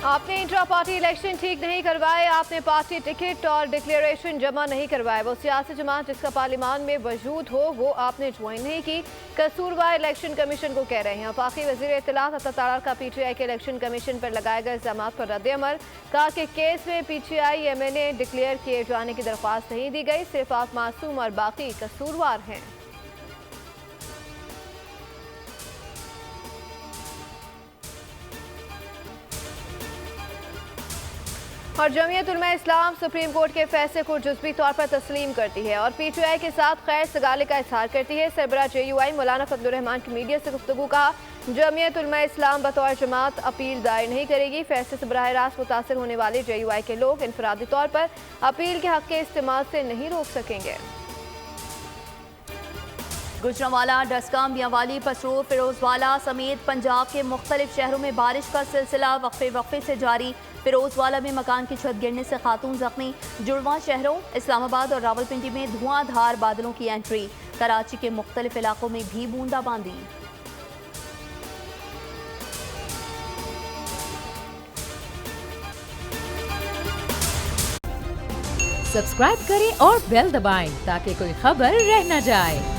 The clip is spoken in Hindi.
आपने इंट्रा पार्टी इलेक्शन ठीक नहीं करवाए, आपने पार्टी टिकट और डिक्लेरेशन जमा नहीं करवाए। वो सियासी जमात जिसका पार्लियामान में वजूद हो वो आपने ज्वाइन नहीं की, कसूरवार इलेक्शन कमीशन को कह रहे हैं। वफाकी वजीर इत्तलात अता तारड़ का पीटीआई के इलेक्शन कमीशन पर लगाए गए इल्जाम पर रद्द-ए-अमल। कहा कि केस में पीटीआई एमएनए डिक्लेयर किए जाने की दरख्वास्त नहीं दी गई, सिर्फ आप मासूम और बाकी कसूरवार हैं। और जमीयत उलमा इस्लाम सुप्रीम कोर्ट के फैसले को जुज़वी तौर पर तस्लीम करती है और पीटीआई के साथ खैर सगाले का इजहार करती है। सरबराह जेयूआई मौलाना फजलुर रहमान की मीडिया से गुफ्तगू। कहा, जमीयत उलमा इस्लाम बतौर जमात अपील दायर नहीं करेगी। फैसले से बराह रास्त मुतासर होने वाले जेयूआई के लोग इनफरादी तौर पर अपील के हक के इस्तेमाल से नहीं रोक सकेंगे। गुजरांवाला, डस्का, मियांवाली, पसरूर, फिरोजवाला समेत पंजाब के मुख्तलिफ शहरों में बारिश का सिलसिला वक्फे से जारी। फिरोजवाला में मकान की छत गिरने से खातून जख्मी। जुड़वा शहरों इस्लामाबाद और रावलपिंडी में धुआंधार बादलों की एंट्री। कराची के मुख्तलिफ इलाकों में भी बूंदाबांदी। सब्सक्राइब करें और बेल दबाएं ताकि कोई खबर रह न जाए।